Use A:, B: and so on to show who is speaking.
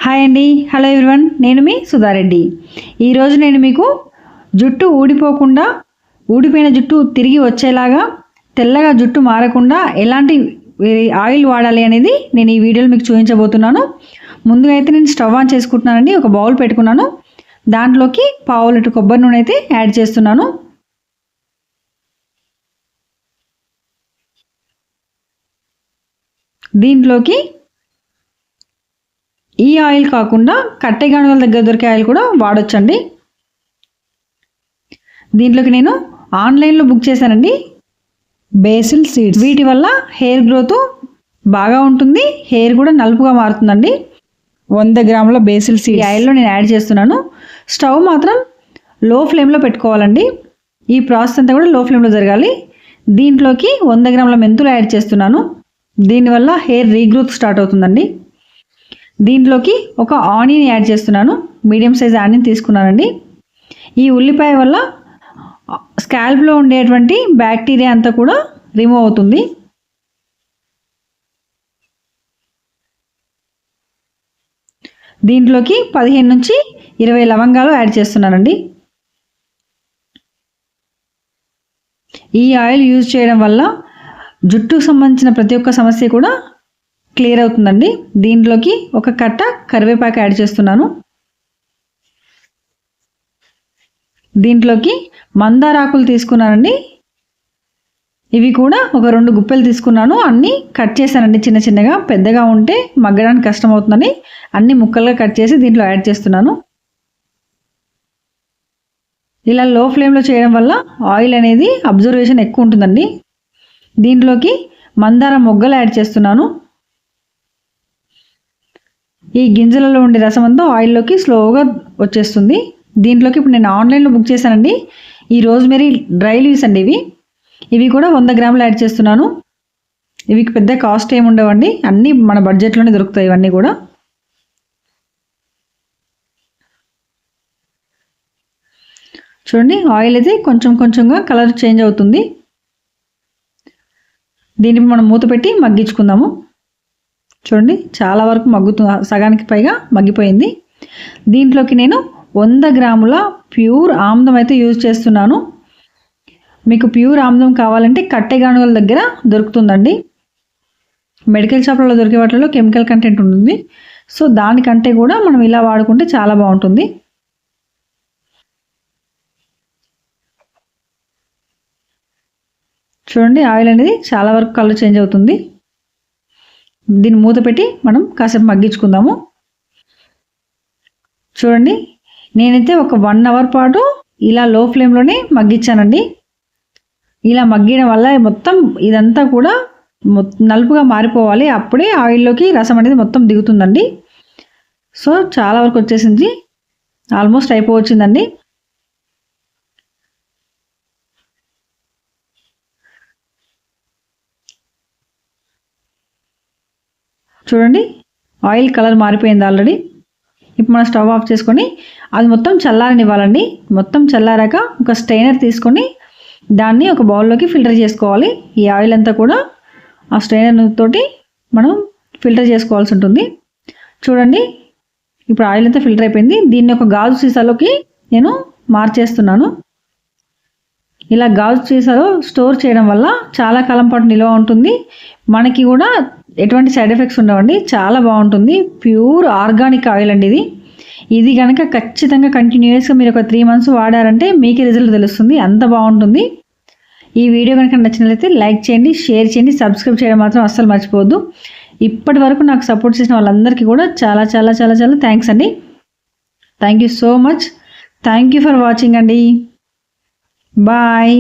A: Hi అండి, hello everyone. నేను మీ సుధారెడ్డి. ఈరోజు నేను మీకు జుట్టు ఊడిపోకుండా, ఊడిపోయిన జుట్టు తిరిగి వచ్చేలాగా, తెల్లగా జుట్టు మారకుండా ఎలాంటి ఆయిల్ వాడాలి అనేది నేను ఈ వీడియోలో మీకు చూపించబోతున్నాను. ముందుగా అయితే నేను స్టవ్ ఆన్ చేసుకుంటున్నానండి. ఒక బౌల్ పెట్టుకున్నాను. దాంట్లోకి పావు లీటర్ కొబ్బరి నూనె అయితే యాడ్ చేస్తున్నాను. దీంట్లోకి ఈ ఆయిల్ కాకుండా కట్టె గానుగల దగ్గర దొరికే ఆయిల్ కూడా వాడొచ్చండి. దీంట్లోకి నేను ఆన్లైన్లో బుక్ చేశానండి బేసిల్ సీడ్స్. వీటి వల్ల హెయిర్ గ్రోత్ బాగా ఉంటుంది, హెయిర్ కూడా నలుపుగా మారుతుందండి. 100 గ్రాముల బేసిల్ సీడ్స్ ఆయిల్లో నేను యాడ్ చేస్తున్నాను. స్టవ్ మాత్రం లో ఫ్లేమ్లో పెట్టుకోవాలండి. ఈ ప్రాసెస్ అంతా కూడా లో ఫ్లేమ్లో జరగాలి. దీంట్లోకి 100 గ్రాముల మెంతులు యాడ్ చేస్తున్నాను. దీనివల్ల హెయిర్ రీగ్రోత్ స్టార్ట్ అవుతుందండి. దీంట్లోకి ఒక ఆనియన్ యాడ్ చేస్తున్నాను. మీడియం సైజ్ ఆనియన్ తీసుకున్నానండి. ఈ ఉల్లిపాయ వల్ల స్కాల్ప్లో ఉండేటువంటి బ్యాక్టీరియా అంతా కూడా రిమూవ్ అవుతుంది. దీంట్లోకి 15 నుంచి 20 లవంగాలు యాడ్ చేస్తున్నానండి. ఈ ఆయిల్ యూజ్ చేయడం వల్ల జుట్టుకు సంబంధించిన ప్రతి ఒక్క సమస్య కూడా క్లియర్ అవుతుందండి. దీంట్లోకి ఒక కట్ట కరివేపాకు యాడ్ చేస్తున్నాను. దీంట్లోకి మందార ఆకులు తీసుకున్నానండి. ఇవి కూడా ఒక 2 గుప్పెలు తీసుకున్నాను. అన్నీ కట్ చేశానండి చిన్న చిన్నగా. పెద్దగా ఉంటే మగ్గడానికి కష్టం అవుతుందని అన్ని ముక్కలుగా కట్ చేసి దీంట్లో యాడ్ చేస్తున్నాను. ఇలా లో ఫ్లేమ్లో చేయడం వల్ల ఆయిల్ అనేది అబ్జర్వేషన్ ఎక్కువ ఉంటుందండి. దీంట్లోకి మందార మొగ్గలు యాడ్ చేస్తున్నాను. ఈ గింజలలో ఉండే రసం అంతా ఆయిల్లోకి స్లోగా వచ్చేస్తుంది. దీంట్లోకి ఇప్పుడు నేను ఆన్లైన్లో బుక్ చేశానండి. ఈ రోజ్మెరీ డ్రై లీవ్స్ అండి. ఇవి కూడా 100 గ్రాములు యాడ్ చేస్తున్నాను. ఇవి పెద్ద కాస్ట్ ఏమి ఉండవండి, అన్నీ మన బడ్జెట్లోనే దొరుకుతాయి. ఇవన్నీ కూడా చూడండి, ఆయిల్ అయితే కొంచెం కొంచెంగా కలర్ చేంజ్ అవుతుంది. దీన్ని మనం మూత పెట్టి మగ్గించుకుందాము. చూడండి, చాలా వరకు సగానికి పైగా మగ్గిపోయింది. దీంట్లోకి నేను 100 గ్రాముల ప్యూర్ ఆమ్లం అయితే యూజ్ చేస్తున్నాను. మీకు ప్యూర్ ఆమ్లం కావాలంటే కట్టె గానుగల దగ్గర దొరుకుతుందండి. మెడికల్ షాప్లలో దొరికే వాటిలో కెమికల్ కంటెంట్ ఉంటుంది. సో దానికంటే కూడా మనం ఇలా వాడుకుంటే చాలా బాగుంటుంది. చూడండి, ఆయిల్ అనేది చాలా వరకు కలర్ చేంజ్ అవుతుంది. దీన్ని మూత పెట్టి మనం కాసేపు మగ్గించుకుందాము. చూడండి, నేనైతే ఒక 1 అవర్ పాటు ఇలా లో ఫ్లేమ్లోనే మగ్గించానండి. ఇలా మగ్గడం వల్ల మొత్తం ఇదంతా కూడా నలుపుగా మారిపోవాలి. అప్పుడే ఆయిల్లోకి రసం అనేది మొత్తం దిగుతుందండి. సో చాలా వరకు వచ్చేసింది, ఆల్మోస్ట్ అయిపోవచ్చిందండి. చూడండి, ఆయిల్ కలర్ మారిపోయింది ఆల్రెడీ. ఇప్పుడు మనం స్టవ్ ఆఫ్ చేసుకొని అది మొత్తం చల్లారనివ్వాలండి. మొత్తం చల్లారాక ఒక స్ట్రైనర్ తీసుకొని దాన్ని ఒక బౌల్లోకి ఫిల్టర్ చేసుకోవాలి. ఈ ఆయిల్ అంతా కూడా ఆ స్ట్రైనర్ తోటి మనం ఫిల్టర్ చేసుకోవాల్సి ఉంటుంది. చూడండి, ఇప్పుడు ఆయిల్ అంతా ఫిల్టర్ అయిపోయింది. దీన్ని ఒక గాజు సీసాలోకి నేను మార్చేస్తున్నాను. ఇలా గాజు సీసాలో స్టోర్ చేయడం వల్ల చాలా కాలం పాటు నిల్వ ఉంటుంది. మనకి కూడా ఎటువంటి సైడ్ ఎఫెక్ట్స్ ఉండవండి. చాలా బాగుంటుంది. ప్యూర్ ఆర్గానిక్ ఆయిల్ అండి ఇది కనుక ఖచ్చితంగా కంటిన్యూస్గా మీరు ఒక 3 మంత్స్ వాడారంటే మీకే రిజల్ట్ తెలుస్తుంది. అంత బాగుంటుంది. ఈ వీడియో కనుక నచ్చినట్లయితే లైక్ చేయండి, షేర్ చేయండి, సబ్స్క్రైబ్ చేయడం మాత్రం అస్సలు మర్చిపోవద్దు. ఇప్పటి వరకు నాకు సపోర్ట్ చేసిన వాళ్ళందరికీ కూడా చాలా చాలా చాలా చాలా థ్యాంక్స్ అండి. Thank you so much. Thank you for watching అండి. బాయ్.